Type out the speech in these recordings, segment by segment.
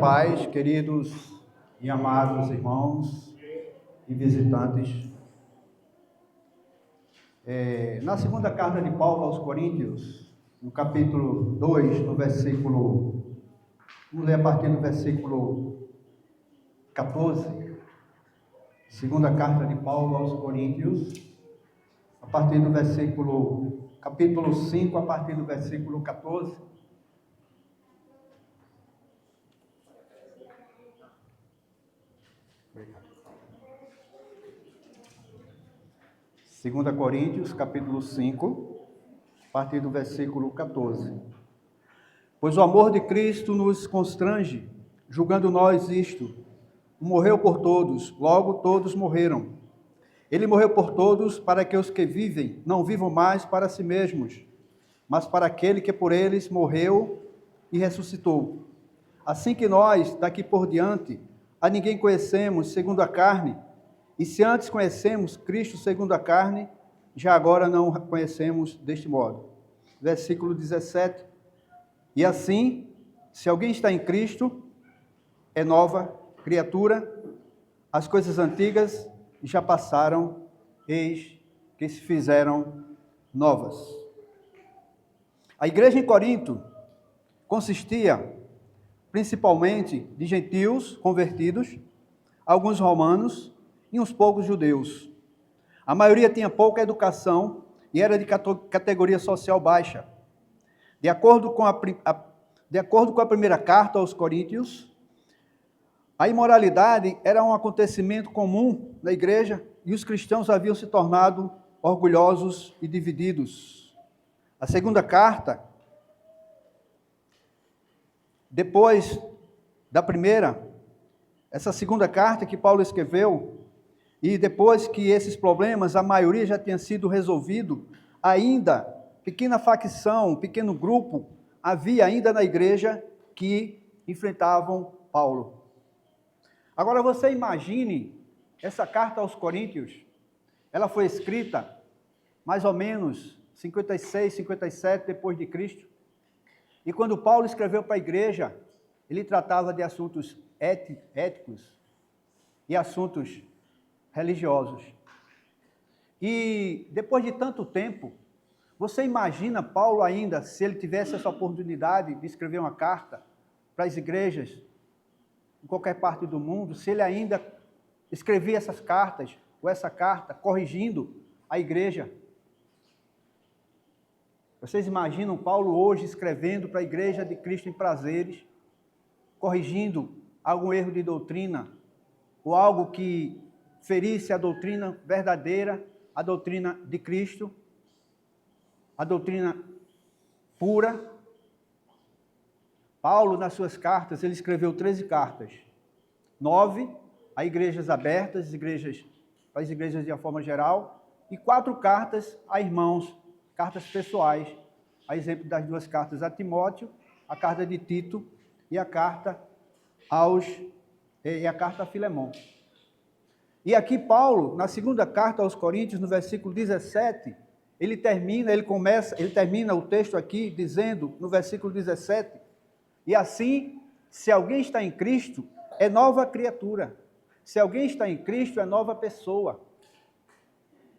Pais, queridos e amados irmãos e visitantes, na segunda carta de Paulo aos Coríntios, no capítulo 2, no versículo, vamos ler a partir do versículo 14, segunda carta de Paulo aos Coríntios, a partir do versículo, capítulo 5, a partir do versículo 14, Segunda Coríntios, capítulo 5, a partir do versículo 14. Pois o amor de Cristo nos constrange, julgando nós isto: morreu por todos, logo todos morreram. Ele morreu por todos, para que os que vivem não vivam mais para si mesmos, mas para aquele que por eles morreu e ressuscitou. Assim que nós, daqui por diante, a ninguém conhecemos segundo a carne, e se antes conhecemos Cristo segundo a carne, já agora não o conhecemos deste modo. Versículo 17. E assim, se alguém está em Cristo, é nova criatura, as coisas antigas já passaram, eis que se fizeram novas. A igreja em Corinto consistia principalmente de gentios convertidos, alguns romanos e uns poucos judeus. A maioria tinha pouca educação e era de categoria social baixa. De acordo com a primeira carta aos Coríntios, a imoralidade era um acontecimento comum na igreja e os cristãos haviam se tornado orgulhosos e divididos. A segunda carta, depois da primeira, essa segunda carta que Paulo escreveu, e depois que esses problemas, a maioria já tinha sido resolvido, ainda, pequena facção, pequeno grupo, havia ainda na igreja que enfrentavam Paulo. Agora você imagine essa carta aos Coríntios, ela foi escrita mais ou menos 56, 57 depois de Cristo. E quando Paulo escreveu para a igreja, ele tratava de assuntos éticos e assuntos religiosos. E depois de tanto tempo, você imagina Paulo ainda, se ele tivesse essa oportunidade de escrever uma carta para as igrejas em qualquer parte do mundo, se ele ainda escrevia essas cartas, ou essa carta, corrigindo a igreja? Vocês imaginam Paulo hoje escrevendo para a igreja de Cristo em Prazeres, corrigindo algum erro de doutrina, ou algo que ferisse a doutrina verdadeira, a doutrina de Cristo, a doutrina pura? Paulo, nas suas cartas, ele escreveu 13 cartas, 9 a igrejas abertas, para as igrejas de uma forma geral, e 4 cartas a irmãos, cartas pessoais, a exemplo das 2 cartas a Timóteo, a carta de Tito e a carta a Filemão. E aqui Paulo, na segunda carta aos Coríntios, no versículo 17, ele termina o texto aqui dizendo, no versículo 17, e assim, se alguém está em Cristo, é nova criatura. Se alguém está em Cristo, é nova pessoa.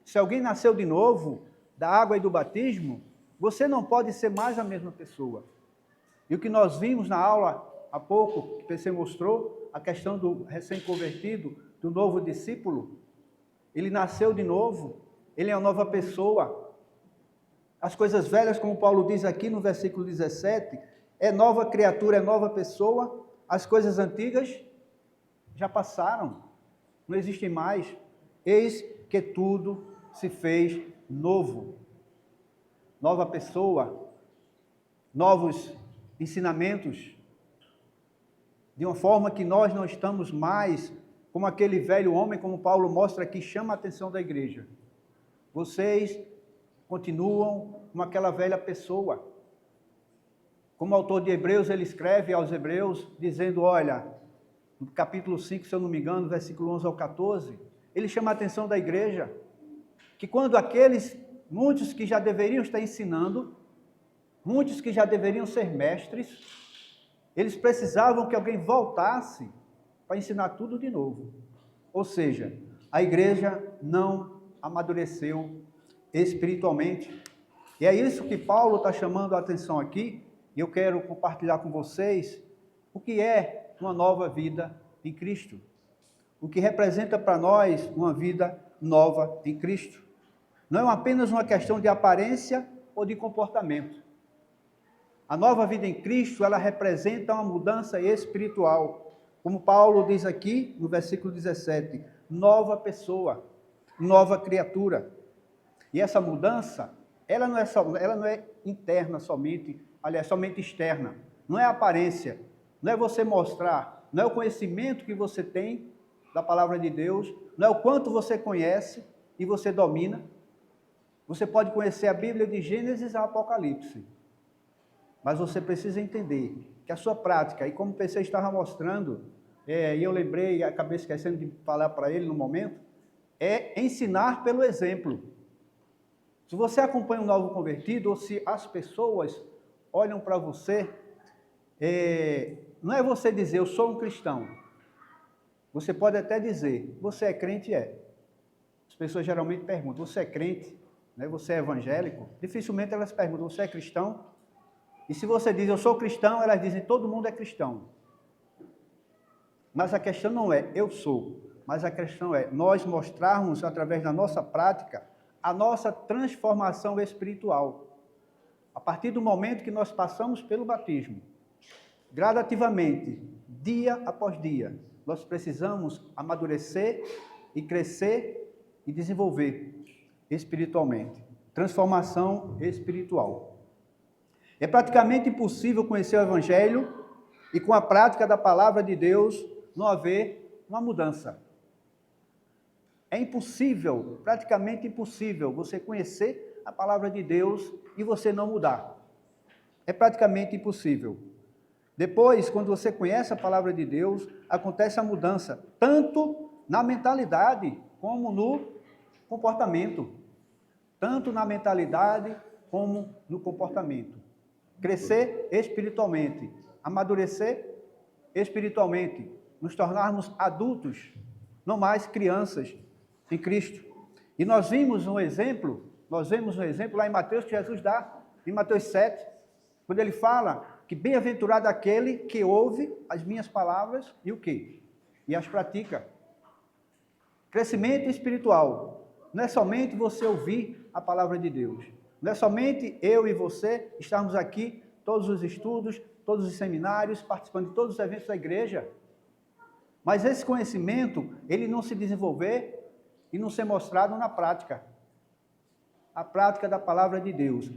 Se alguém nasceu de novo, da água e do batismo, você não pode ser mais a mesma pessoa. E o que nós vimos na aula há pouco, que o PC mostrou, a questão do recém-convertido, do novo discípulo, ele nasceu de novo, ele é uma nova pessoa. As coisas velhas, como Paulo diz aqui no versículo 17, é nova criatura, é nova pessoa, as coisas antigas já passaram, não existem mais, eis que tudo se fez novo. Nova pessoa, novos ensinamentos, de uma forma que nós não estamos mais como aquele velho homem, como Paulo mostra aqui, chama a atenção da igreja. Vocês continuam como aquela velha pessoa. Como o autor de Hebreus, ele escreve aos Hebreus, dizendo, olha, no capítulo 5, se eu não me engano, versículo 11 ao 14, ele chama a atenção da igreja, que quando muitos que já deveriam estar ensinando, muitos que já deveriam ser mestres, Eles precisavam que alguém voltasse para ensinar tudo de novo. Ou seja, a igreja não amadureceu espiritualmente. E é isso que Paulo está chamando a atenção aqui, e eu quero compartilhar com vocês o que é uma nova vida em Cristo. O que representa para nós uma vida nova em Cristo. Não é apenas uma questão de aparência ou de comportamento. A nova vida em Cristo, ela representa uma mudança espiritual. Como Paulo diz aqui no versículo 17, nova pessoa, nova criatura. E essa mudança, ela não é interna somente, aliás, somente externa. Não é aparência, não é você mostrar, não é o conhecimento que você tem da palavra de Deus, não é o quanto você conhece e você domina. Você pode conhecer a Bíblia de Gênesis a Apocalipse, mas você precisa entender que a sua prática, e como o PC estava mostrando, e eu lembrei e acabei esquecendo de falar para ele no momento, é ensinar pelo exemplo. Se você acompanha um novo convertido, ou se as pessoas olham para você, não é você dizer, eu sou um cristão. Você pode até dizer, você é crente? É. As pessoas geralmente perguntam, você é crente? Você é evangélico? Dificilmente elas perguntam, você é cristão? E se você diz, eu sou cristão, elas dizem, todo mundo é cristão. Mas a questão não é, eu sou. Mas a questão é, nós mostrarmos, através da nossa prática, a nossa transformação espiritual. A partir do momento que nós passamos pelo batismo, gradativamente, dia após dia, nós precisamos amadurecer e crescer e desenvolver espiritualmente. Transformação espiritual. É praticamente impossível conhecer o Evangelho e com a prática da palavra de Deus não haver uma mudança. É impossível, praticamente impossível, você conhecer a palavra de Deus e você não mudar. É praticamente impossível. Depois, quando você conhece a palavra de Deus, acontece a mudança, tanto na mentalidade como no comportamento. Tanto na mentalidade como no comportamento. Crescer espiritualmente, amadurecer espiritualmente, nos tornarmos adultos, não mais crianças em Cristo. E nós vemos um exemplo lá em Mateus que Jesus dá, em Mateus 7, quando ele fala que bem-aventurado aquele que ouve as minhas palavras e o quê? E as pratica. Crescimento espiritual não é somente você ouvir a palavra de Deus. Não é somente eu e você estarmos aqui, todos os estudos, todos os seminários, participando de todos os eventos da igreja. Mas esse conhecimento, ele não se desenvolver e não ser mostrado na prática. A prática da palavra de Deus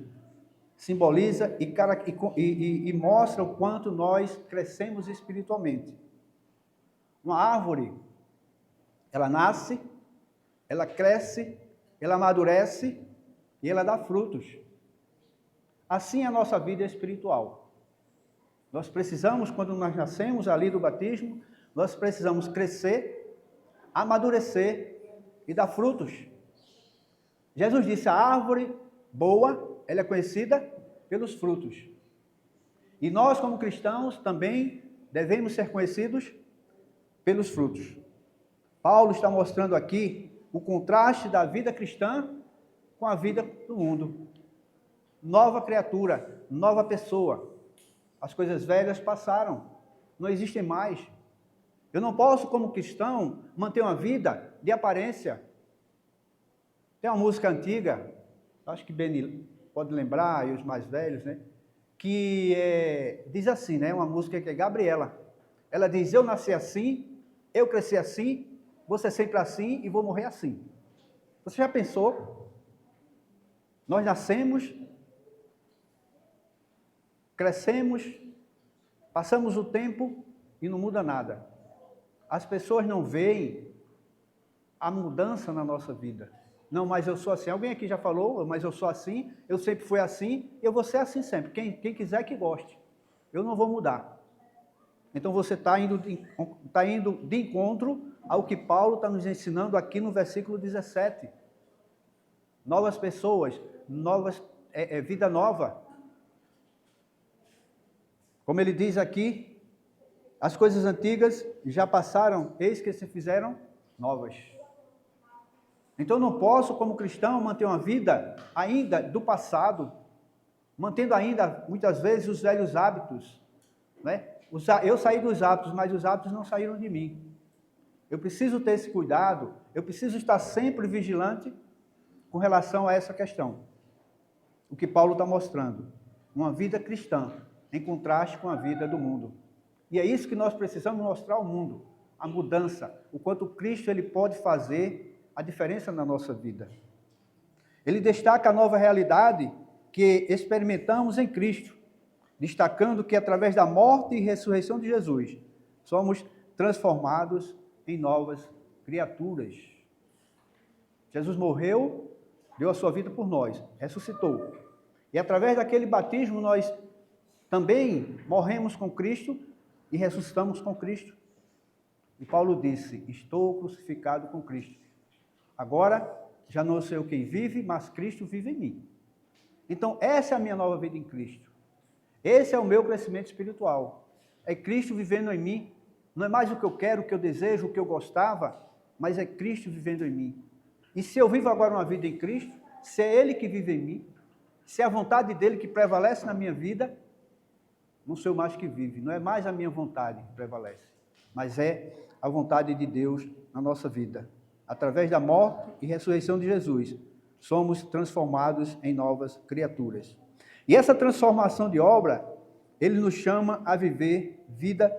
simboliza e mostra o quanto nós crescemos espiritualmente. Uma árvore, ela nasce, ela cresce, ela amadurece e ela dá frutos. Assim é a nossa vida espiritual. Nós precisamos, quando nós nascemos ali do batismo, nós precisamos crescer, amadurecer e dar frutos. Jesus disse, a árvore boa, ela é conhecida pelos frutos. E nós, como cristãos, também devemos ser conhecidos pelos frutos. Paulo está mostrando aqui o contraste da vida cristã com a vida do mundo. Nova criatura, nova pessoa. As coisas velhas passaram, não existem mais. Eu não posso, como cristão, manter uma vida de aparência. Tem uma música antiga, acho que Beni pode lembrar, e os mais velhos, né? Que diz assim, né? Uma música que é Gabriela. Ela diz, eu nasci assim, eu cresci assim, vou ser sempre assim e vou morrer assim. Você já pensou? Nós nascemos, crescemos, passamos o tempo e não muda nada. As pessoas não veem a mudança na nossa vida. Não, mas eu sou assim. Alguém aqui já falou, mas eu sou assim, eu sempre fui assim, eu vou ser assim sempre. Quem quiser que goste. Eu não vou mudar. Então você está indo de encontro ao que Paulo está nos ensinando aqui no versículo 17. Novas pessoas, vida nova. Como ele diz aqui, As coisas antigas já passaram, eis que se fizeram novas. Então eu não posso, como cristão, manter uma vida ainda do passado, mantendo ainda, muitas vezes, os velhos hábitos, né? Eu saí dos hábitos, mas os hábitos não saíram de mim. Eu preciso ter esse cuidado, eu preciso estar sempre vigilante com relação a essa questão. O que Paulo está mostrando, uma vida cristã, em contraste com a vida do mundo. E é isso que nós precisamos mostrar ao mundo, a mudança, o quanto Cristo ele pode fazer a diferença na nossa vida. Ele destaca a nova realidade que experimentamos em Cristo, destacando que através da morte e ressurreição de Jesus, somos transformados em novas criaturas. Jesus morreu, deu a sua vida por nós, ressuscitou. E através daquele batismo nós também morremos com Cristo e ressuscitamos com Cristo. E Paulo disse, estou crucificado com Cristo. Agora, já não sou eu quem vive, mas Cristo vive em mim. Então, essa é a minha nova vida em Cristo. Esse é o meu crescimento espiritual. É Cristo vivendo em mim. Não é mais o que eu quero, o que eu desejo, o que eu gostava, mas é Cristo vivendo em mim. E se eu vivo agora uma vida em Cristo, se é Ele que vive em mim, se é a vontade dEle que prevalece na minha vida, não sou eu mais que vive, não é mais a minha vontade que prevalece, mas é a vontade de Deus na nossa vida. Através da morte e ressurreição de Jesus, somos transformados em novas criaturas. E essa transformação de obra, Ele nos chama a viver vida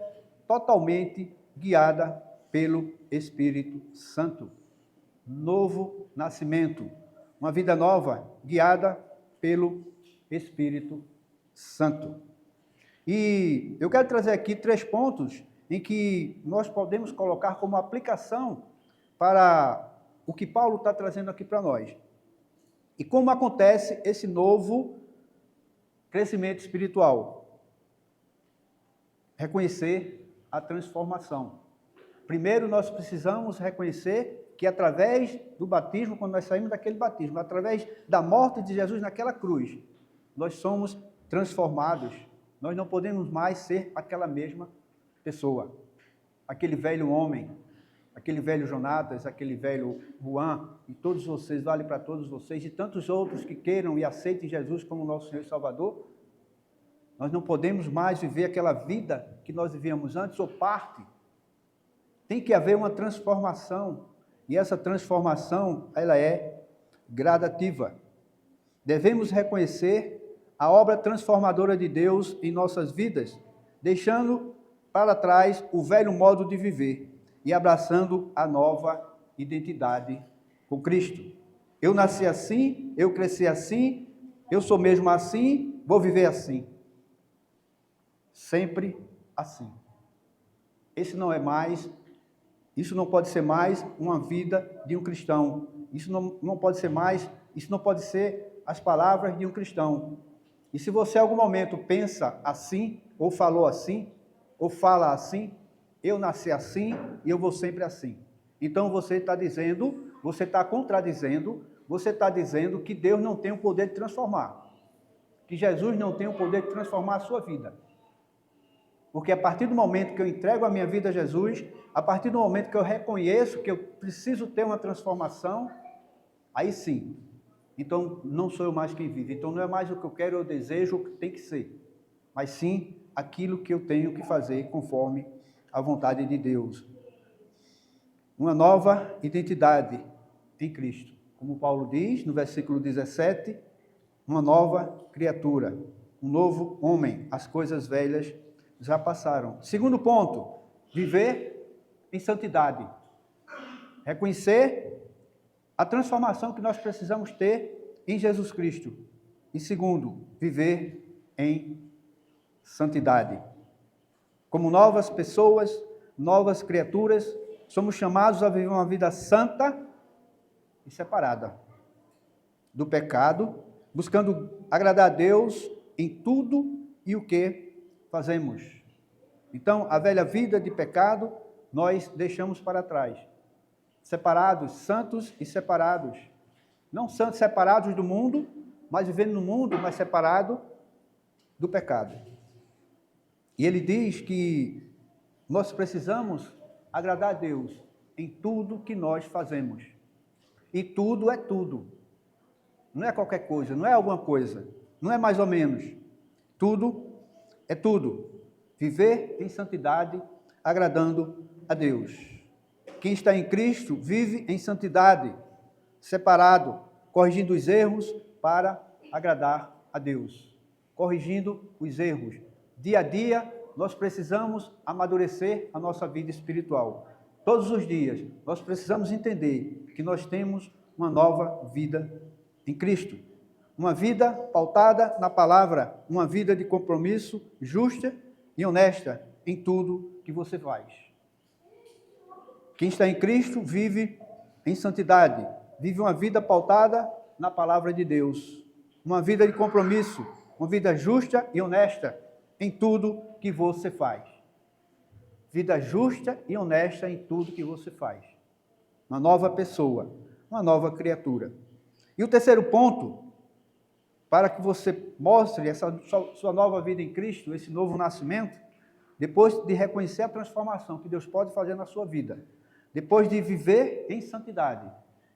totalmente guiada pelo Espírito Santo. Novo nascimento, uma vida nova guiada pelo Espírito Santo. E eu quero trazer aqui 3 pontos em que nós podemos colocar como aplicação para o que Paulo está trazendo aqui para nós. E como acontece esse novo crescimento espiritual? Reconhecer a transformação. Primeiro, nós precisamos reconhecer que através do batismo, quando nós saímos daquele batismo, através da morte de Jesus naquela cruz, nós somos transformados. Nós não podemos mais ser aquela mesma pessoa. Aquele velho homem, aquele velho Jonatas, aquele velho Juan, e todos vocês, vale para todos vocês, e tantos outros que queiram e aceitem Jesus como nosso Senhor e Salvador. Nós não podemos mais viver aquela vida que nós vivíamos antes, ou parte. Tem que haver uma transformação, e essa transformação, ela é gradativa. Devemos reconhecer a obra transformadora de Deus em nossas vidas, deixando para trás o velho modo de viver e abraçando a nova identidade com Cristo. Eu nasci assim, eu cresci assim, eu sou mesmo assim, vou viver assim. Sempre assim. Isso não pode ser mais uma vida de um cristão. Isso não pode ser as palavras de um cristão. E se você em algum momento pensa assim, ou falou assim, ou fala assim, eu nasci assim e eu vou sempre assim. Então você está dizendo, você está contradizendo, você está dizendo que Deus não tem o poder de transformar. Que Jesus não tem o poder de transformar a sua vida. Porque a partir do momento que eu entrego a minha vida a Jesus, a partir do momento que eu reconheço que eu preciso ter uma transformação, aí sim. Então, não sou eu mais quem vive. Então, não é mais o que eu quero, eu desejo, o que tem que ser. Mas sim, aquilo que eu tenho que fazer conforme a vontade de Deus. Uma nova identidade em Cristo. Como Paulo diz no versículo 17, uma nova criatura, um novo homem. As coisas velhas já passaram. Segundo ponto, viver em santidade. Reconhecer a transformação que nós precisamos ter em Jesus Cristo. E segundo, viver em santidade. Como novas pessoas, novas criaturas, somos chamados a viver uma vida santa e separada do pecado, buscando agradar a Deus em tudo e o que fazemos. Então, a velha vida de pecado, nós deixamos para trás. Separados, santos e separados. Não santos separados do mundo, mas vivendo no mundo, mas separado do pecado. E ele diz que nós precisamos agradar a Deus em tudo que nós fazemos. E tudo é tudo. Não é qualquer coisa, não é alguma coisa, não é mais ou menos. Tudo é tudo. Viver em santidade, agradando a Deus. Quem está em Cristo vive em santidade, separado, corrigindo os erros para agradar a Deus. Corrigindo os erros. Dia a dia, nós precisamos amadurecer a nossa vida espiritual. Todos os dias, nós precisamos entender que nós temos uma nova vida em Cristo. Uma vida pautada na palavra, uma vida de compromisso justa e honesta em tudo que você faz. Quem está em Cristo vive em santidade, vive uma vida pautada na palavra de Deus. Uma vida de compromisso, uma vida justa e honesta em tudo que você faz. Vida justa e honesta em tudo que você faz. Uma nova pessoa, uma nova criatura. E o terceiro ponto, para que você mostre essa sua nova vida em Cristo, esse novo nascimento, depois de reconhecer a transformação que Deus pode fazer na sua vida, depois de viver em santidade,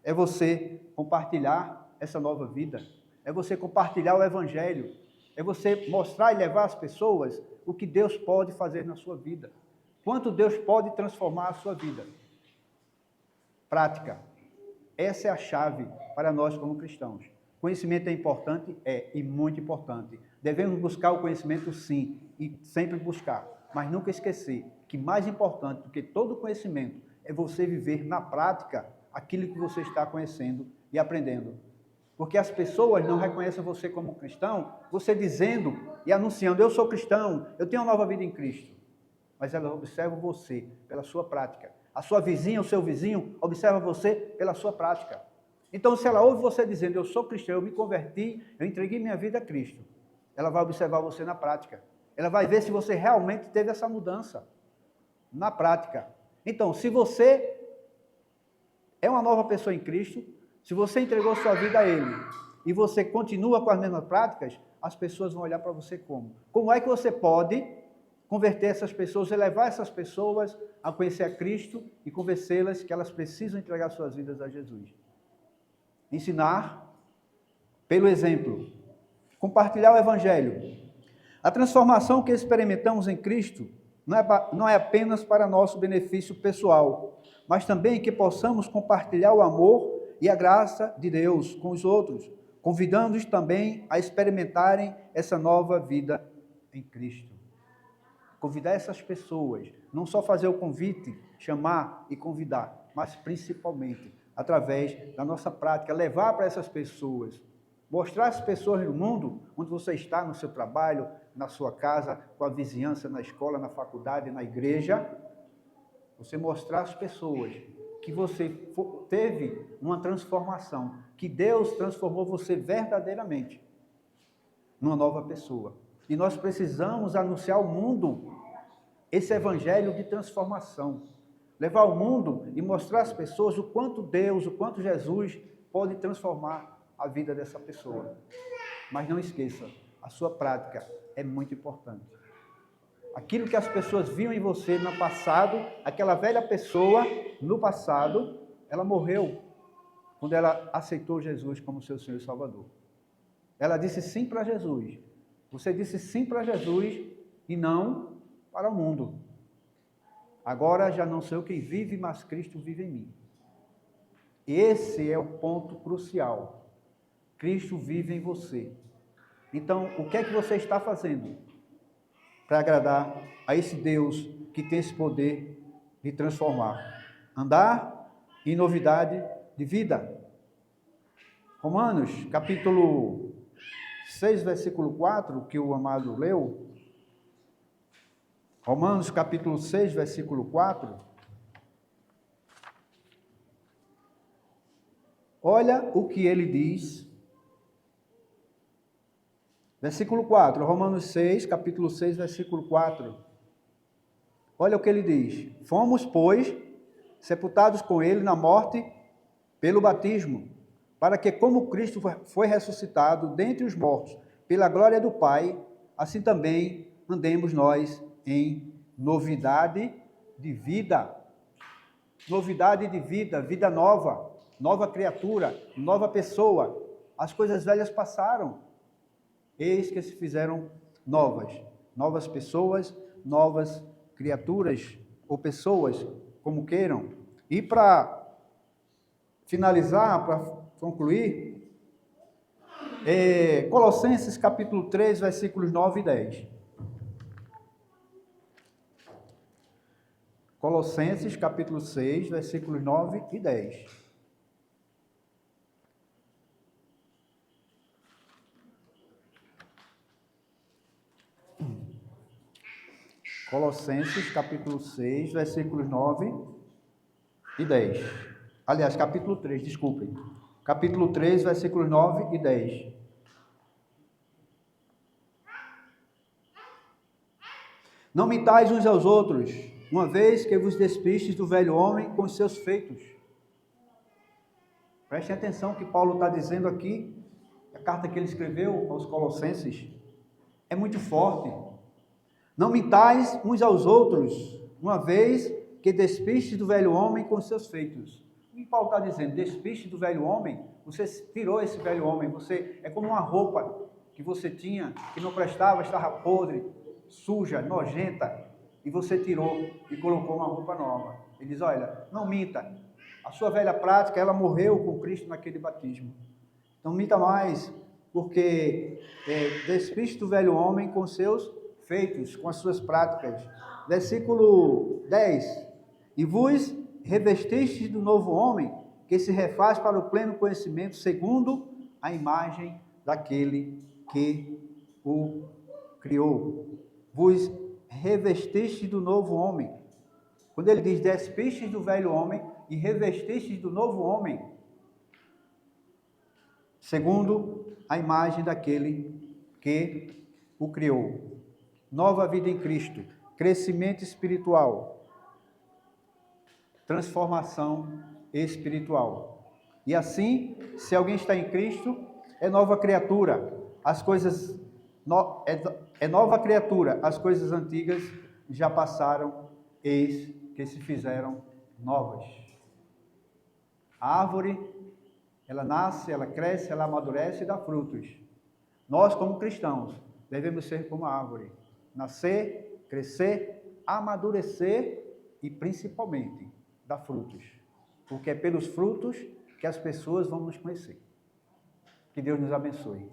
é você compartilhar essa nova vida, é você compartilhar o Evangelho, é você mostrar e levar às pessoas o que Deus pode fazer na sua vida. Quanto Deus pode transformar a sua vida. Prática. Essa é a chave para nós como cristãos. Conhecimento é importante? É, e muito importante. Devemos buscar o conhecimento sim, e sempre buscar. Mas nunca esquecer que mais importante do que todo conhecimento é você viver na prática aquilo que você está conhecendo e aprendendo. Porque as pessoas não reconhecem você como cristão, você dizendo e anunciando, eu sou cristão, eu tenho uma nova vida em Cristo. Mas elas observam você pela sua prática. A sua vizinha, o seu vizinho, observa você pela sua prática. Então, se ela ouve você dizendo, eu sou cristão, eu me converti, eu entreguei minha vida a Cristo, ela vai observar você na prática. Ela vai ver se você realmente teve essa mudança na prática. Então, se você é uma nova pessoa em Cristo, se você entregou sua vida a Ele e você continua com as mesmas práticas, as pessoas vão olhar para você como? Como é que você pode converter essas pessoas e levar essas pessoas a conhecer a Cristo e convencê-las que elas precisam entregar suas vidas a Jesus? Ensinar pelo exemplo, compartilhar o Evangelho. A transformação que experimentamos em Cristo não é apenas para nosso benefício pessoal, mas também que possamos compartilhar o amor e a graça de Deus com os outros, convidando-os também a experimentarem essa nova vida em Cristo. Convidar essas pessoas, não só fazer o convite, chamar e convidar, mas principalmente através da nossa prática, levar para essas pessoas, mostrar às pessoas no mundo, onde você está, no seu trabalho, na sua casa, com a vizinhança, na escola, na faculdade, na igreja, você mostrar às pessoas que você teve uma transformação, que Deus transformou você verdadeiramente numa nova pessoa. E nós precisamos anunciar ao mundo esse evangelho de transformação. Levar ao mundo e mostrar às pessoas o quanto Deus, o quanto Jesus pode transformar a vida dessa pessoa. Mas não esqueça, a sua prática é muito importante. Aquilo que as pessoas viam em você no passado, aquela velha pessoa, no passado, ela morreu quando ela aceitou Jesus como seu Senhor e Salvador. Ela disse sim para Jesus. Você disse sim para Jesus e não para o mundo. Agora já não sou eu quem vive, mas Cristo vive em mim. Esse é o ponto crucial. Cristo vive em você. Então, o que é que você está fazendo para agradar a esse Deus que tem esse poder de transformar? Andar em novidade de vida. Romanos, capítulo 6, versículo 4, que o amado leu. Romanos, capítulo 6, versículo 4. Olha o que ele diz. Versículo 4, Romanos 6, capítulo 6, versículo 4. Olha o que ele diz. Fomos, pois, sepultados com ele na morte pelo batismo, para que, como Cristo foi ressuscitado dentre os mortos pela glória do Pai, assim também andemos nós em novidade de vida, novidade de vida, vida nova, nova criatura, nova pessoa. As coisas velhas passaram, eis que se fizeram novas. Novas pessoas, novas criaturas, ou pessoas, como queiram. E para finalizar, para concluir, Colossenses capítulo 3, versículos 9 e 10. Colossenses capítulo 6, versículos 9 e 10. Colossenses capítulo 6, versículos 9 e 10. Aliás, capítulo 3, desculpem. Capítulo 3, versículos 9 e 10. Não mintais uns aos outros, uma vez que vos despistes do velho homem com os seus feitos. Prestem atenção que Paulo está dizendo aqui, a carta que ele escreveu aos Colossenses é muito forte. Não mintais uns aos outros, uma vez que despistes do velho homem com os seus feitos. O que Paulo está dizendo? Despiste do velho homem, você tirou esse velho homem, você é como uma roupa que você tinha, que não prestava, estava podre, suja, nojenta, e você tirou e colocou uma roupa nova. Ele diz, olha, não minta, a sua velha prática, ela morreu com Cristo naquele batismo. Não minta mais, porque despiste do velho homem com seus feitos, com as suas práticas. Versículo 10. E vos revestistes do novo homem, que se refaz para o pleno conhecimento, segundo a imagem daquele que o criou. Vos revestistes do novo homem. Quando ele diz despistes do velho homem e revestistes do novo homem, segundo a imagem daquele que o criou. Nova vida em Cristo, crescimento espiritual, transformação espiritual. E assim, se alguém está em Cristo, é nova criatura. As coisas é nova criatura. As coisas antigas já passaram, eis que se fizeram novas. A árvore, ela nasce, ela cresce, ela amadurece e dá frutos. Nós, como cristãos, devemos ser como a árvore. Nascer, crescer, amadurecer e, principalmente, dar frutos. Porque é pelos frutos que as pessoas vão nos conhecer. Que Deus nos abençoe.